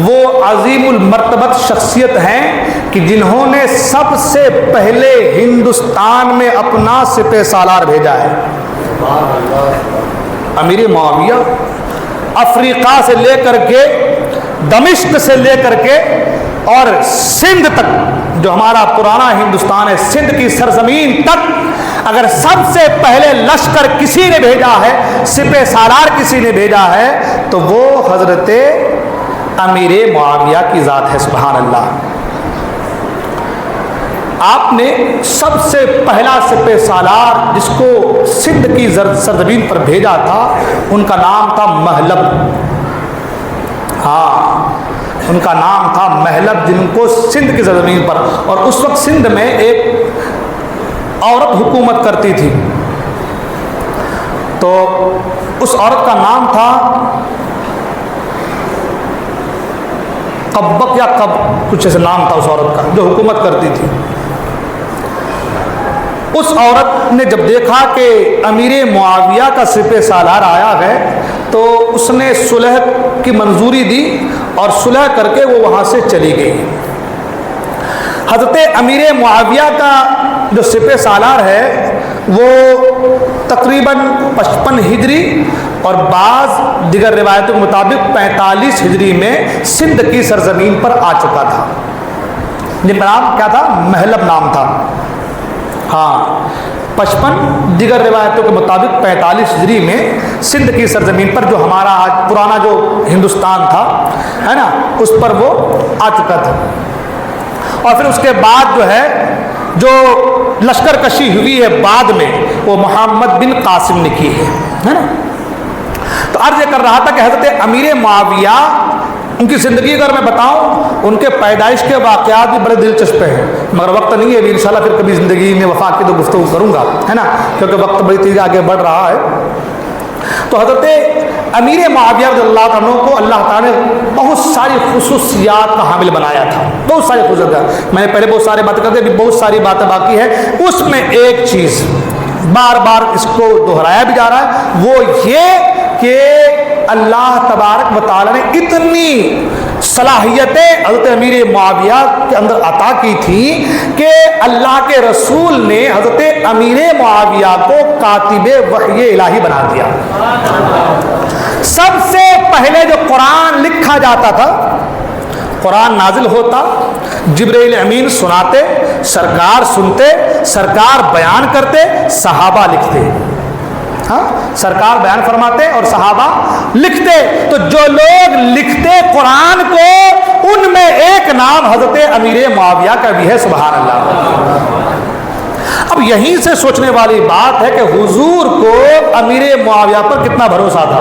وہ عظیم المرتبت شخصیت ہیں کہ جنہوں نے سب سے پہلے ہندوستان میں اپنا سپہ سالار بھیجا ہے۔ امیر معاویہ افریقہ سے لے کر کے، دمشق سے لے کر کے اور سندھ تک، جو ہمارا پرانا ہندوستان ہے، سندھ کی سرزمین تک اگر سب سے پہلے لشکر کسی نے بھیجا ہے، سپہ سالار کسی نے بھیجا ہے تو وہ حضرت امیر معاویہ کی ذات ہے۔ سبحان اللہ۔ آپ نے سب سے پہلا سپہ سالار جس کو سندھ کی سرزمین پر بھیجا تھا ان کا نام تھا مہلب۔ ان کا نام تھا مہلب، جن کو سندھ کی سرزمین پر، اور اس وقت سندھ میں ایک عورت حکومت کرتی تھی، تو اس عورت کا نام تھا قبق یا کچھ ایسا نام تھا اس عورت کا جو حکومت کرتی تھی۔ اس عورت نے جب دیکھا کہ امیر معاویہ کا سپہ سالار آیا ہے تو اس نے صلح کی منظوری دی اور صلح کر کے وہ وہاں سے چلی گئی۔ حضرت امیر معاویہ کا جو سپہ سالار ہے وہ تقریباً 55 ہجری اور بعض دیگر روایتوں کے مطابق 45 ہجری میں سندھ کی سرزمین پر آ چکا تھا، جن کا نام کیا تھا؟ محلب نام تھا۔ ہاں 55 دیگر روایتوں کے مطابق 45 ہجری میں سندھ کی سرزمین پر، جو ہمارا آج پرانا جو ہندوستان تھا ہے نا، اس پر وہ آ چکا تھا۔ اور پھر اس کے بعد جو ہے جو لشکر کشی ہوئی ہے بعد میں، وہ محمد بن قاسم نے کی ہے نا۔ تو عرض یہ کر رہا تھا کہ حضرت امیر معاویہ، ان کی زندگی اگر میں بتاؤں، ان کے پیدائش کے واقعات بھی بڑے دلچسپ ہیں، مگر وقت نہیں ہے، ابھی انشاءاللہ پھر کبھی زندگی میں وفا کی تو گفتگو کروں گا ہے نا، کیونکہ وقت بڑی تیزی آگے بڑھ رہا ہے۔ تو حضرت امیر معاویہ رضی اللہ عنہ کو اللہ تعالیٰ نے بہت ساری خصوصیات کا حامل بنایا تھا، بہت ساری خصوصیات۔ میں نے پہلے بہت ساری باتیں کرتے، ابھی بہت ساری باتیں باقی ہے۔ اس میں ایک چیز بار بار اس کو دہرایا بھی جا رہا ہے، وہ یہ کہ اللہ تبارک و تعالیٰ نے اتنی صلاحیتیں حضرت امیر معاویہ کے اندر عطا کی تھی کہ اللہ کے رسول نے حضرت امیر معاویہ کو کاتب وحی الہی بنا دیا۔ سب سے پہلے جو قرآن لکھا جاتا تھا، قرآن نازل ہوتا، جبرائیل امین سناتے، سرکار سنتے، سرکار بیان کرتے، صحابہ لکھتے۔ ہاں سرکار بیان فرماتے اور صحابہ لکھتے۔ تو جو لوگ لکھتے قرآن کو، ان میں ایک نام حضرت امیر معاویہ کا بھی ہے، سبحان اللہ۔ اب یہیں سے سوچنے والی بات ہے کہ حضور کو امیر معاویہ پر کتنا بھروسہ تھا۔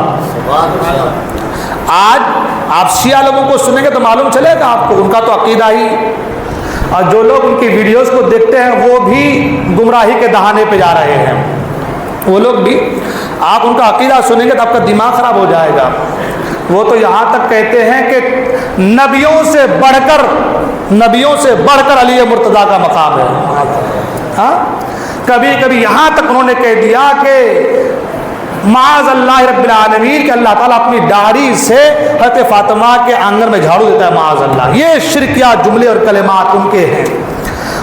آج آپ شیعہ لوگوں کو سنیں گے تو معلوم چلے گا آپ کو، ان کا تو عقیدہ ہی، اور جو لوگ ان کی ویڈیوز کو دیکھتے ہیں وہ بھی گمراہی کے دہانے پہ جا رہے ہیں۔ وہ لوگ بھی، آپ ان کا عقیدہ سنیں گے تو آپ کا دماغ خراب ہو جائے گا۔ وہ تو یہاں تک کہتے ہیں کہ نبیوں سے بڑھ کر علی مرتضیٰ کا مقام ہے۔ ہاں کبھی کبھی یہاں تک انہوں نے کہہ دیا کہ معاذ اللہ رب العالمین کہ اللہ تعالیٰ اپنی داڑھی سے حضرت فاطمہ کے آنگن میں جھاڑو دیتا ہے، معاذ اللہ۔ یہ شرکیہ جملے اور کلمات ان کے ہیں،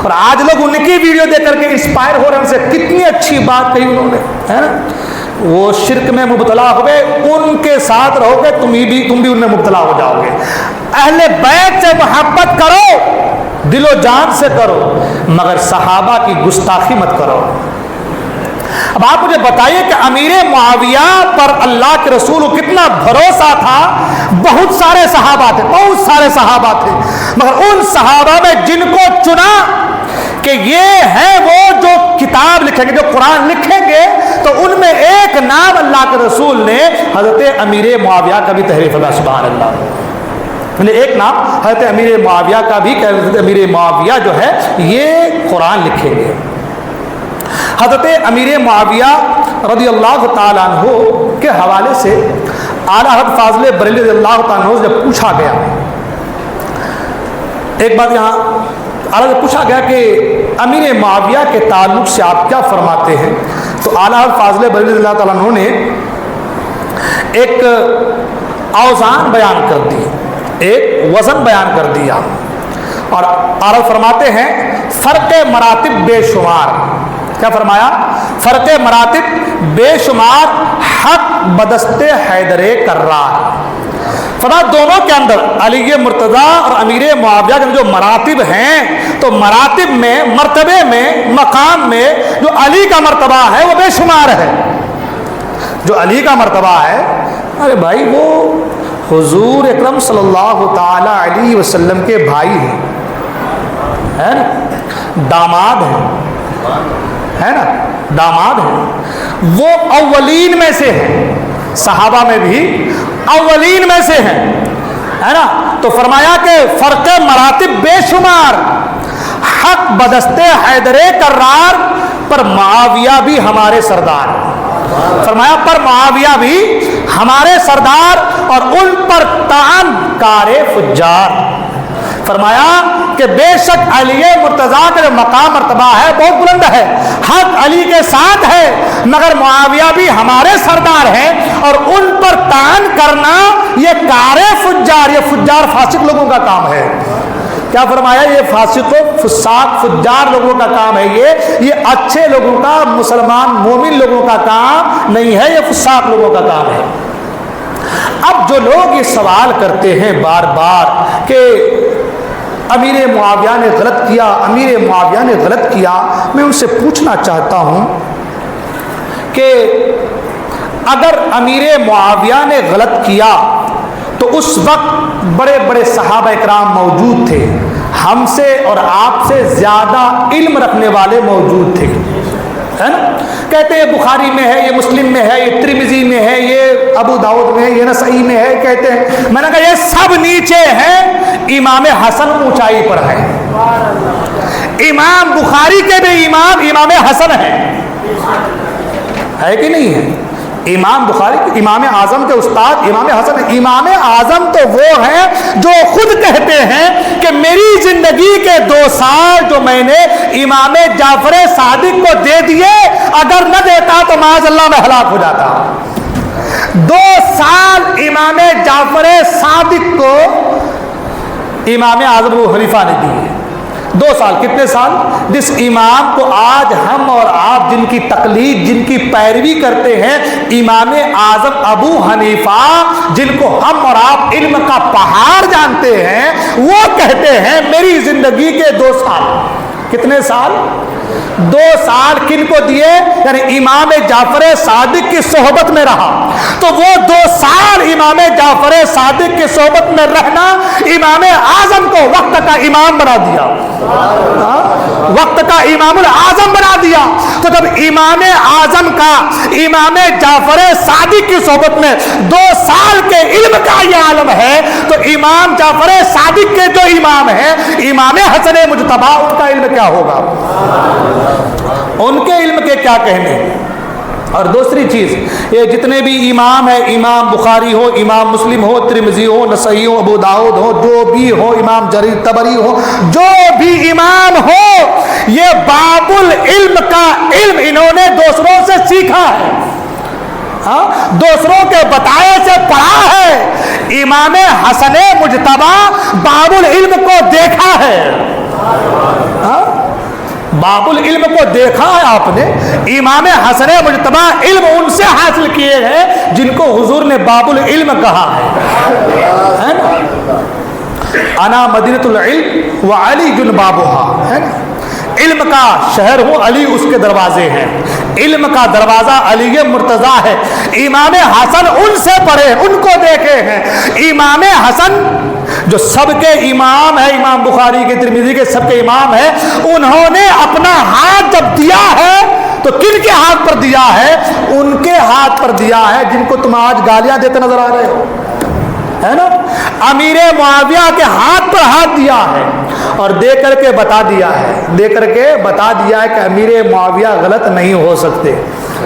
اور آج لوگ ان کی ویڈیو دیکھ کر کے انسپائر ہو رہے ہیں، ان سے کتنی اچھی بات کہی انہوں نے، ہے نا۔ وہ شرک میں مبتلا ہوئے، ان کے ساتھ رہو گے تم بھی ان میں مبتلا ہو جاؤ گے۔ اہل بیت سے محبت کرو، دل و جان سے کرو، مگر صحابہ کی گستاخی مت کرو۔ اب آپ مجھے بتائیے کہ امیر معاویہ پر اللہ کے رسول کو کتنا بھروسہ تھا۔ بہت سارے صحابہ تھے، مگر ان صحابہ میں جن کو چنا کہ یہ ہے وہ جو کتاب لکھیں گے، جو قرآن لکھیں گے، تو ان میں ایک نام اللہ کے رسول نے حضرت امیر معاویہ کا بھی تحریف کیا، سبحان اللہ۔ ایک نام حضرت امیر معاویہ کا بھی کہ حضرت امیر معاویہ جو ہے یہ قرآن لکھیں گے۔ حضرت امیر معاویہ رضی اللہ تعالیٰ عنہ کے حوالے سے اعلیٰ حضرت فاضل بریلوی رضی اللہ تعالیٰ عنہ سے جب پوچھا گیا، ایک بات یہاں اعلیٰ سے پوچھا گیا کہ امیر معاویہ کے تعلق سے آپ کیا فرماتے ہیں، تو اعلیٰ حضرت فاضل بریلوی رضی اللہ تعالیٰ عنہ نے ایک اوزان بیان کر دی، ایک وزن بیان کر دیا، اور اعلیٰ فرماتے ہیں فرق مراتب بے شمار۔ کیا فرمایا؟ فرق مراتب بے شمار، حق بدست حیدر کرار۔ فرمایا دونوں کے اندر علی مرتضیٰ اور امیر معاویہ کے جو مراتب ہیں، تو مراتب میں، مرتبے میں، مقام میں جو علی کا مرتبہ ہے وہ بے شمار ہے۔ جو علی کا مرتبہ ہے، ارے بھائی وہ حضور اکرم صلی اللہ تعالی علیہ وسلم کے بھائی ہیں، ہے نا، داماد ہیں، ہے نا، داماد ہیں، وہ اولین میں سے ہیں، صحابہ میں بھی اولین میں سے ہیں، ہے نا۔ تو فرمایا کہ فرق مراتب بے شمار، حق بدست حیدر کرار، پر معاویہ بھی ہمارے سردار، فرمایا پر معاویہ بھی ہمارے سردار، اور ان پر طعن کار فجار۔ فرمایا کہ بے شک علی مرتضیٰ کا جو مقام مرتبہ ہے بہت بلند ہے، حق علی کے ساتھ ہے، مگر معاویہ بھی ہمارے سردار ہیں، اور ان پر طعن کرنا یہ کار فجار، یہ فجار فاسق لوگوں کا کام ہے۔ کیا فرمایا؟ یہ فاسق و فساق فجار لوگوں کا کام ہے، یہ اچھے لوگوں کا، مسلمان مومن لوگوں کا کام نہیں ہے، یہ فساق لوگوں کا کام ہے۔ اب جو لوگ یہ سوال کرتے ہیں بار بار کہ امیر معاویہ نے غلط کیا، امیر معاویہ نے غلط کیا، میں ان سے پوچھنا چاہتا ہوں کہ اگر امیر معاویہ نے غلط کیا تو اس وقت بڑے بڑے صحابہ اکرام موجود تھے، ہم سے اور آپ سے زیادہ علم رکھنے والے موجود تھے، ہے نا؟ کہتے ہیں بخاری میں ہے، یہ مسلم میں ہے، یہ ترمذی میں ہے، یہ ابو داؤد میں ہے، یہ نسائی میں ہے، کہتے ہیں۔ میں نے کہا یہ سب نیچے ہیں، امام حسن اونچائی پر ہے۔ امام بخاری کے بھی امام حسن ہے کہ نہیں ہے؟ امام بخاری کے امام اعظم کے استاد امام حسن ہے۔ امام اعظم تو وہ ہیں جو خود کہتے ہیں کہ میری زندگی کے 2 سال جو میں نے امام جعفر صادق کو دے دیے، اگر نہ دیتا تو معاذ اللہ میں ہلاک ہو جاتا۔ 2 سال امام جعفر صادق کو امام اعظم ابو حنیفہ نے دیے۔ 2 سال، کتنے سال؟ جس امام کو آج ہم اور آپ جن کی تقلید، جن کی پیروی کرتے ہیں، امام اعظم ابو حنیفہ، جن کو ہم اور آپ علم کا پہاڑ جانتے ہیں، وہ کہتے ہیں میری زندگی کے 2 سال، کتنے سال؟ 2 سال کن کو دیے؟ یعنی امام جعفر صادق کی صحبت میں رہا، تو وہ 2 سال امام جعفر صادق کی صحبت میں رہنا امام اعظم کو وقت کا امام بنا دیا، وقت کا امام الاعظم بنا دیا۔ تو جب امام اعظم کا امام جعفر صادق کی صحبت میں 2 سال کے علم کا یہ عالم ہے، تو امام جعفر صادق کے جو امام ہیں، امام حسن مجتبی، ان کا علم کیا ہوگا؟ ان کے علم کے کیا کہنے؟ اور دوسری چیز، یہ جتنے بھی امام ہیں، امام بخاری ہو، امام مسلم ہو، ترمذی ہو، نسائی ہو، ابو داؤد ہو، جو بھی ہو، امام جریر طبری ہو، جو بھی امام ہو، یہ باب العلم کا علم انہوں نے دوسروں سے سیکھا ہے، دوسروں کے بتائے سے پڑھا ہے۔ امام حسن مجتبی باب العلم کو دیکھا ہے، باب العلم کو دیکھا ہے آپ نے۔ امام حسن مجتبی علم ان سے حاصل کیے ہیں جن کو حضور نے باب العلم کہا ہے نا؟ انا مدینۃ العلم وعلی بابها، ہے نا؟ علم کا شہر ہوں، علی اس کے دروازے ہیں، علم کا دروازہ علی مرتضیٰ ہے۔ امام حسن ان سے پڑھے، ان کو دیکھے ہیں۔ امام حسن جو سب کے امام ہے، امام بخاری کے، ترمذی کے، سب کے امام ہے، انہوں نے اپنا ہاتھ جب دیا ہے تو کن کے ہاتھ پر دیا ہے؟ ان کے ہاتھ پر دیا ہے جن کو تم آج گالیاں دیتے نظر آ رہے ہو، ہے نا؟ امیر معاویہ کے ہاتھ پر ہاتھ دیا ہے اور دے کر کے بتا دیا ہے کہ امیر معاویہ غلط نہیں ہو سکتے۔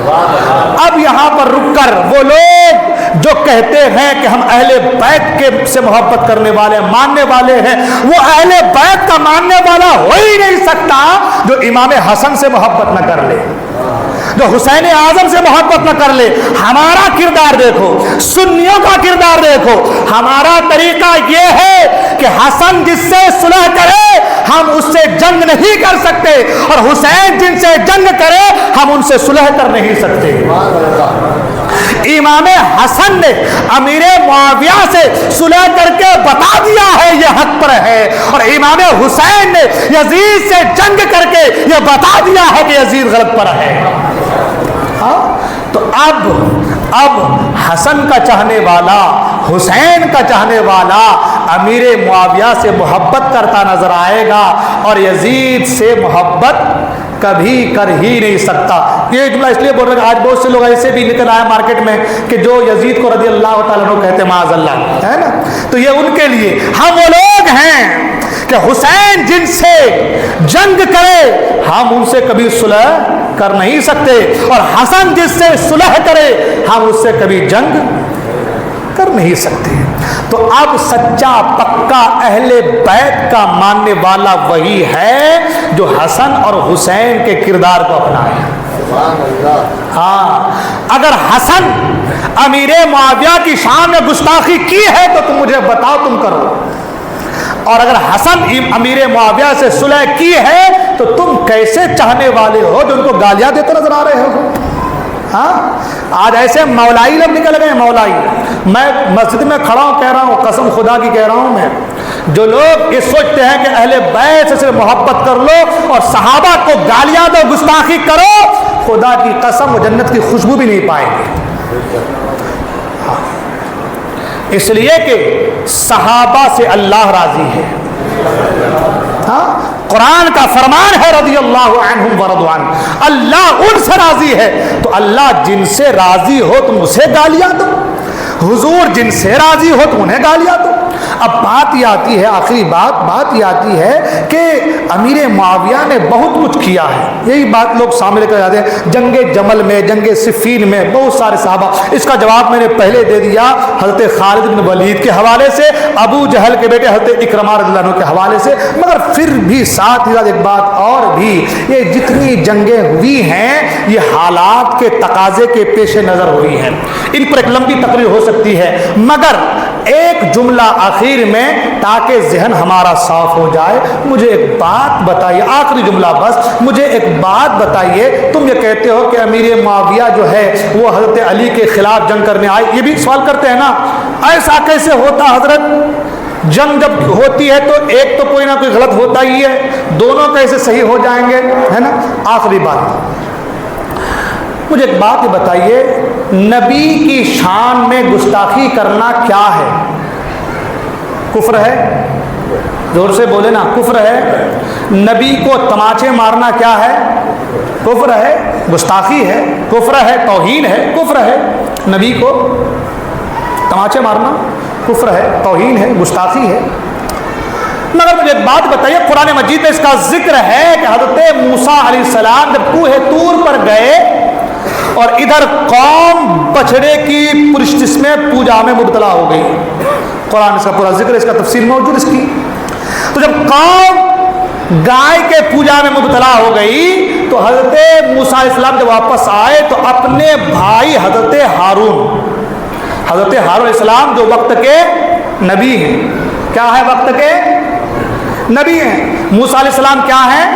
اب یہاں پر رک کر وہ لوگ جو کہتے ہیں کہ ہم اہل بیت کے سے محبت کرنے والے، ماننے والے ہیں، وہ اہل بیت کا ماننے والا ہو ہی نہیں سکتا جو امام حسن سے محبت نہ کر لے، جو حسین اعظم سے محبت نہ کر لے۔ ہمارا کردار دیکھو، سنیوں کا کردار دیکھو، ہمارا طریقہ یہ ہے کہ حسن جس سے صلح کرے ہم اس سے جنگ نہیں کر سکتے، اور حسین جن سے جنگ کرے ہم ان سے صلح کر نہیں سکتے۔ امام حسن نے امیر معاویہ سے صلح کر کے بتا دیا ہے یہ حق پر ہے، اور امام حسین نے یزید سے جنگ کر کے یہ بتا دیا ہے کہ یزید غلط پر ہے۔ تو اب حسن کا چاہنے والا، حسین کا چاہنے والا امیر معاویہ سے محبت کرتا نظر آئے گا، اور یزید سے محبت کبھی کر ہی نہیں سکتا۔ یہ جملہ اس لیے بول رہے ہیں، آج بہت سے لوگ ایسے بھی نکل آئے مارکیٹ میں کہ جو یزید کو رضی اللہ تعالیٰ عنہ کہتے ہیں، معاذ اللہ، ہے نا؟ تو یہ ان کے لیے، ہم وہ لوگ ہیں کہ حسین جن سے جنگ کرے ہم ان سے کبھی صلح کر نہیں سکتے، اور حسن جس سے صلح کرے ہم اس سے کبھی جنگ کر نہیں سکتے۔ تو اب سچا پکا اہل بیت کا ماننے والا وہی ہے جو حسن اور حسین کے کردار کو اپنائے۔ ہاں، اگر حسن امیر معاویہ کی شان میں گستاخی کی ہے تو تم مجھے بتاؤ، تم کرو۔ اور اگر حسن امیر معاویہ سے صلح کی ہے تو تم کیسے چاہنے والے ہو جو ان کو گالیاں دیتے نظر آ رہے ہو؟ ہاں، آج ایسے مولائی لوگ نکل گئے. مولائی، میں مسجد میں کھڑا ہوں کہہ رہا ہوں، قسم خدا کی کہہ رہا ہوں میں، جو لوگ یہ سوچتے ہیں کہ اہل بیت سے صرف محبت کر لو اور صحابہ کو گالیاں دو، گستاخی کرو، خدا کی قسم وہ جنت کی خوشبو بھی نہیں پائیں گے. ہاں، اس لیے کہ صحابہ سے اللہ راضی ہے. ہاں، قرآن کا فرمان ہے رضی اللہ عنہم ورضوا عنہ، اللہ ان سے راضی ہے. تو اللہ جن سے راضی ہو تم اسے گالیاں دو، حضور جن سے راضی ہو تم انہیں گالیاں دو. اب بات یہ آتی ہے، آخری بات یہ آتی ہے کہ امیر معاویہ نے بہت کچھ کیا ہے. یہی بات لوگ سامنے لے کر جاتے ہیں. جنگ جمل میں، جنگ صفین میں بہت سارے صحابہ، اس کا جواب میں نے پہلے دے دیا حضرت خالد بن ولید کے حوالے سے، ابو جہل کے بیٹے حضرت اکرمہ رضی اللہ عنہ کے حوالے سے. مگر پھر بھی ساتھ ہی ساتھ ایک بات اور بھی، یہ جتنی جنگیں ہوئی ہیں یہ حالات کے تقاضے کے پیش نظر ہوئی ہیں. ان پر ایک لمبی تقریر ہو سکتی ہے، مگر ایک جملہ آخر میں تاکہ ذہن ہمارا صاف ہو جائے، مجھے ایک بات بتائیے، آخری جملہ بس، مجھے ایک بات بتائیے. تم یہ کہتے ہو کہ امیر معاویہ جو ہے وہ حضرت علی کے خلاف جنگ کرنے آئے، یہ بھی سوال کرتے ہیں نا، ایسا کیسے ہوتا حضرت؟ جنگ جب ہوتی ہے تو ایک تو کوئی نہ کوئی غلط ہوتا ہی ہے، دونوں کیسے صحیح ہو جائیں گے، ہے نا. آخری بات، مجھے ایک بات یہ بتائیے، نبی کی شان میں گستاخی کرنا کیا ہے؟ کفر ہے؟ زور سے بولے نا، کفر ہے. نبی کو تماچے مارنا کیا ہے؟ کفر ہے. گستاخی ہے، کفر ہے، توہین ہے، کفر ہے. نبی کو تماچے مارنا کفر ہے، توہین ہے، گستاخی ہے. مگر مجھے ایک بات بتائیے، قرآن مجید میں اس کا ذکر ہے کہ حضرت موسیٰ علیہ السلام جب کوہ طور پر گئے اور ادھر قوم بچڑے کی پرستش میں پوجا میں مبتلا ہو گئی. قرآن اس کا پورا ذکر، اس کا تفصیل موجود اس کی. تو جب قوم گائے کے پوجا میں مبتلا ہو گئی تو حضرت موسیٰ علیہ السلام جب واپس آئے تو اپنے بھائی حضرت ہارون علیہ السلام جو وقت کے نبی ہیں، کیا ہے؟ وقت کے نبی ہیں. موسیٰ علیہ السلام کیا ہیں؟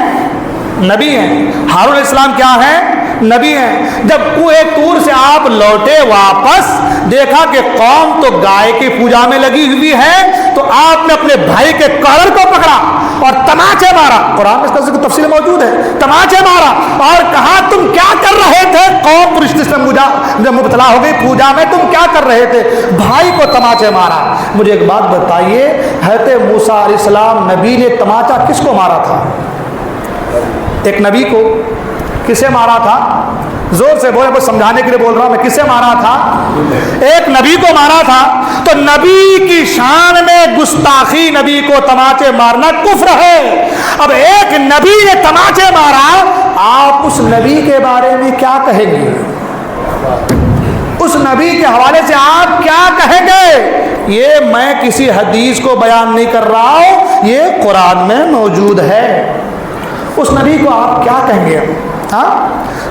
نبی ہیں. ہارون علیہ السلام کیا ہیں؟ نبی ہیں. جب کوہ طور سے آپ لوٹے واپس، دیکھا کہ قوم تو گائے کی پوجا میں لگی ہوئی ہے، تو آپ نے اپنے بھائی کے کالر کو پکڑا اور تماچے مارا. قرآن میں اس کا ذکر تفصیل موجود ہے. تماچے مارا اور کہا تم کیا کر رہے تھے؟ قوم پرستش میں مبتلا ہو گئی پوجا میں، تم کیا کر رہے تھے؟ بھائی کو تماچے مارا. مجھے ایک بات بتائیے، حضرت موسیٰ علیہ السلام نبی نے تماچا کس کو مارا تھا؟ ایک نبی کو. کسے مارا تھا؟ زور سے بولے، بس سمجھانے کے لیے بول رہا ہوں میں. کسے مارا تھا؟ ایک نبی کو مارا تھا. تو نبی کی شان میں گستاخی، نبی کو تماچے مارنا کفر ہے. اب ایک نبی نے تماچے مارا، آپ اس نبی کے بارے میں کیا کہیں گے؟ اس نبی کے حوالے سے آپ کیا کہیں گے؟ یہ میں کسی حدیث کو بیان نہیں کر رہا ہوں، یہ قرآن میں موجود ہے. اس نبی کو آپ کیا کہیں گے؟ ہاں،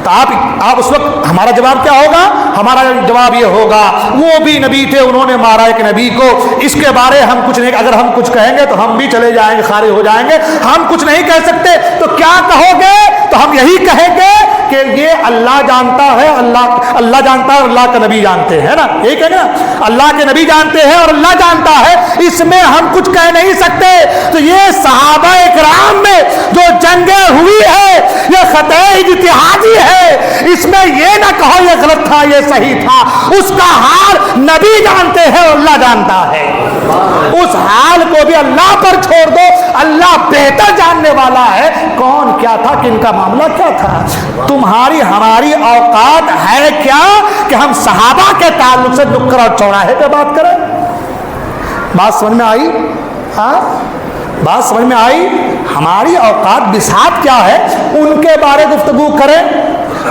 تو آپ اس وقت ہمارا جواب کیا ہوگا؟ ہمارا جواب یہ ہوگا وہ بھی نبی تھے، انہوں نے مارا ایک نبی کو، اس کے بارے ہم کچھ نہیں. اگر ہم کچھ کہیں گے تو ہم بھی چلے جائیں گے، خارج ہو جائیں گے. ہم کچھ نہیں کہہ سکتے تو کیا کہو گے؟ تو ہم یہی کہیں گے کہ یہ اللہ جانتا ہے، اللہ جانتا ہے اور اللہ کا نبی جانتے ہیں نا. یہی کہیں گے نا، اللہ کے نبی جانتے ہیں اور اللہ جانتا ہے، اس میں ہم کچھ کہہ نہیں سکتے. تو یہ صحابہ کرام میں جو جنگیں ہوئی ہے یہ خطۂ اجتہادی ہے. اس میں یہ نہ کہو یہ غلط تھا یہ صحیح تھا، اس کا حال نبی جانتے ہیں اور اللہ جانتا ہے. اس حال کو بھی اللہ پر چھوڑ دو، اللہ بہتر جاننے والا ہے کون کیا تھا، کن کا معاملہ کیا تھا. تمہاری ہماری اوقات ہے کیا کہ ہم صحابہ کے تعلق سے نکر اور چوراہے پہ بات کریں؟ بات سمجھ میں آئی؟ ہاں، بات سمجھ میں آئی؟ ہماری اوقات بساط کیا ہے، ان کے بارے گفتگو کریں،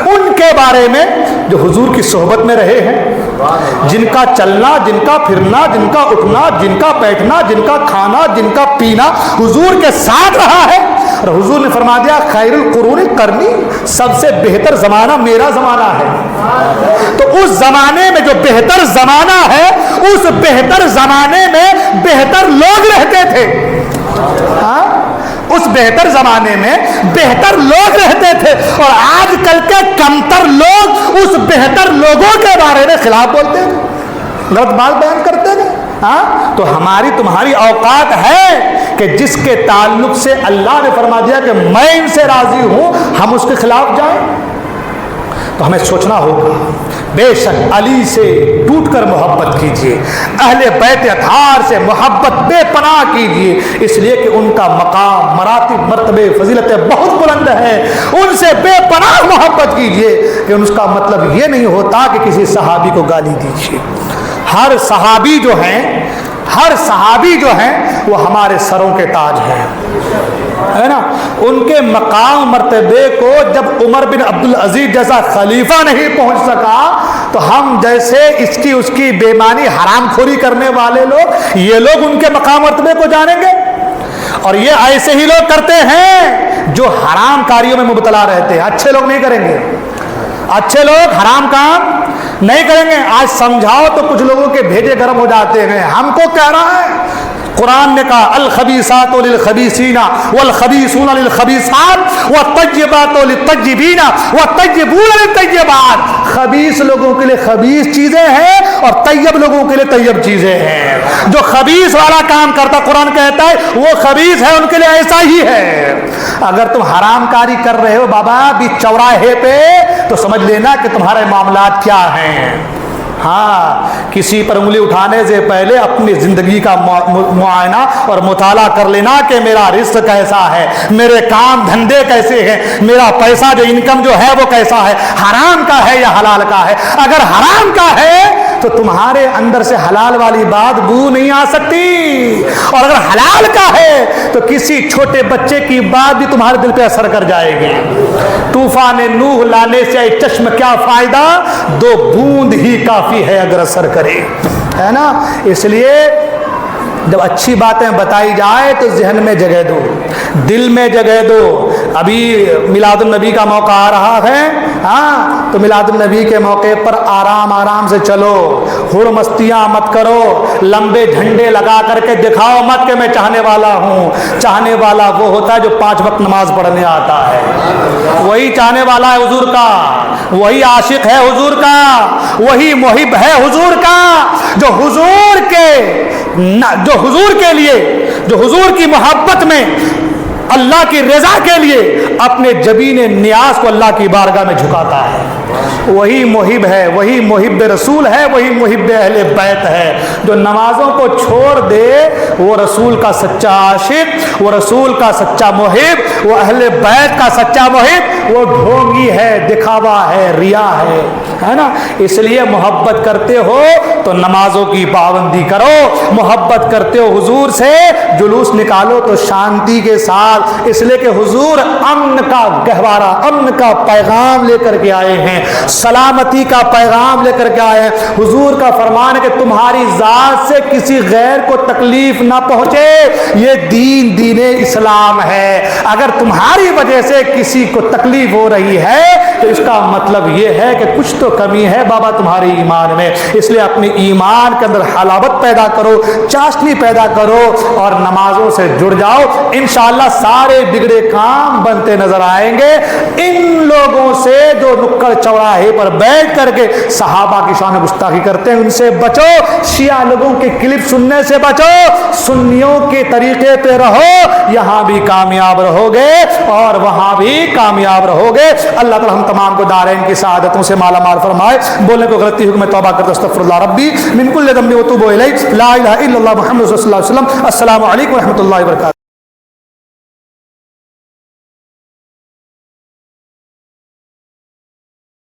ان کے بارے میں جو حضور کی صحبت میں رہے ہیں، جن کا چلنا، جن کا پھرنا، جن کا اٹھنا، جن کا بیٹھنا، جن کا کھانا، جن کا پینا حضور کے ساتھ رہا ہے. اور حضور نے فرما دیا خیر القرون قرنی، سب سے بہتر زمانہ میرا زمانہ ہے. تو اس زمانے میں جو بہتر زمانہ ہے، اس بہتر زمانے میں بہتر لوگ رہتے تھے. ہاں، اس بہتر زمانے میں بہتر لوگ رہتے تھے اور آج کل کے کمتر لوگ اس بہتر لوگوں کے بارے میں خلاف بولتے ہیں، غلط بات بیان کرتے ہیں. ہاں، تو ہماری تمہاری اوقات ہے کہ جس کے تعلق سے اللہ نے فرما دیا کہ میں ان سے راضی ہوں، ہم اس کے خلاف جائیں. تو ہمیں سوچنا ہوگا. بے شک علی سے ٹوٹ کر محبت کیجیے، اہل بیت اطہار سے محبت بے پناہ کیجیے، اس لیے کہ ان کا مقام، مراتب، مرتبے، فضیلتیں بہت بلند ہیں. ان سے بے پناہ محبت کیجیے کہ اس کا مطلب یہ نہیں ہوتا کہ کسی صحابی کو گالی دیجیے. ہر صحابی جو ہیں وہ ہمارے سروں کے تاج ہیں، ہے نا. ان کے مقام مرتبے کو جب عمر بن عبدالعزیز جیسا خلیفہ نہیں پہنچ سکا تو ہم جیسے اس کی بےمانی حرام خوری کرنے والے لوگ، یہ لوگ ان کے مقام مرتبے کو جانیں گے. اور یہ ایسے ہی لوگ کرتے ہیں جو حرام کاریوں میں مبتلا رہتے ہیں. اچھے لوگ نہیں کریں گے، اچھے لوگ حرام کام نہیں کریں گے. آج سمجھاؤ تو کچھ لوگوں کے بھیجے گرم ہو جاتے ہیں. ہم کو کہہ رہا ہے قرآن نے کہا الخبیثات للخبیثین والخبیثون للخبیثات والطیبات للطیبین والطیبون للطیبات. خبیث لوگوں کے لیے خبیث چیزیں ہیں اور طیب لوگوں کے لیے طیب چیزیں ہیں. جو خبیث والا کام کرتا قرآن کہتا ہے وہ خبیث ہے، ان کے لیے ایسا ہی ہے. اگر تم حرام کاری کر رہے ہو بابا بھی چوراہے پہ تو سمجھ لینا کہ تمہارے معاملات کیا ہیں. ہاں، کسی پر انگلی اٹھانے سے پہلے اپنی زندگی کا معائنہ اور مطالعہ کر لینا کہ میرا رزق کیسا ہے، میرے کام دھندے کیسے ہیں، میرا پیسہ جو انکم جو ہے وہ کیسا ہے، حرام کا ہے یا حلال کا ہے. اگر حرام کا ہے تو تمہارے اندر سے حلال والی بات بو نہیں آ سکتی، اور اگر حلال کا ہے تو کسی چھوٹے بچے کی بات بھی تمہارے دل پہ اثر کر جائے گی. طوفان نوح لانے سے چشم کیا فائدہ، 2 بوند ہی کافی ہے اگر اثر کرے، ہے نا. اس لیے جب اچھی باتیں بتائی جائے تو ذہن میں جگہ دو، دل میں جگہ دو. ابھی میلاد النبی کا موقع آ رہا ہے، ہاں، تو میلاد النبی کے موقع پر آرام سے چلو، ہڑ مستیاں مت کرو، لمبے جھنڈے لگا کر کے دکھاؤ مت کہ میں چاہنے والا ہوں. چاہنے والا وہ ہوتا ہے جو 5 وقت نماز پڑھنے آتا ہے، وہی چاہنے والا ہے حضور کا، وہی عاشق ہے حضور کا، وہی محب ہے حضور کا، جو حضور کے لیے، جو حضور کی محبت میں، اللہ کی رضا کے لیے اپنے جبین نیاز کو اللہ کی بارگاہ میں جھکاتا ہے. وہی محب ہے، وہی محب رسول ہے، وہی محب اہل بیت ہے. جو نمازوں کو چھوڑ دے وہ رسول کا سچا عاشق، وہ رسول کا سچا محب، وہ اہل بیت کا سچا محب، وہ ڈھونگی ہے، دکھاوا ہے، ریا ہے نا. اس لیے محبت کرتے ہو تو نمازوں کی پابندی کرو، محبت کرتے ہو حضور سے جلوس نکالو تو شانتی کے ساتھ. اس لیے کہ حضور امن کا گہوارہ، امن کا پیغام لے کر کے آئے ہیں، سلامتی کا پیغام لے کر کے آئے ہیں. حضور کا فرمان ہے کہ تمہاری ذات سے کسی غیر کو تکلیف نہ پہنچے، یہ دین اسلام ہے. اگر تمہاری وجہ سے کسی کو تکلیف ہو رہی ہے تو اس کا مطلب یہ ہے کہ کچھ تو کمی ہے بابا تمہاری ایمان میں. اس لیے اپنے ایمان کے اندر حلاوت پیدا کرو، چاشنی پیدا کرو اور نمازوں سے جڑ جاؤ. انشاءاللہ سارے بگڑے کام بنتے نظر آئیں گے. ان لوگوں سے جو نکڑ چوراہے پر بیٹھ کر کے صحابہ کی شان گستاخی کرتے ہیں ان سے بچو، شیعہ لوگوں کے کلپ سننے سے بچو، سنیوں کے طریقے پہ رہو، یہاں بھی کامیاب رہو گے اور وہاں بھی کامیاب رہو گے. اللہ تعالی ہم تمام کو دارین کی سعادتوں سے مالا مال فرمائے. بولنے کو غلطی ہو میں توبہ کرتا استغفر اللہ ربی من کل ذنب وتوب الیہ. لا الہ الا اللہ محمد رسول اللہ صلی اللہ علیہ وسلم. السلام علیکم و رحمۃ اللہ وبرکاتہ.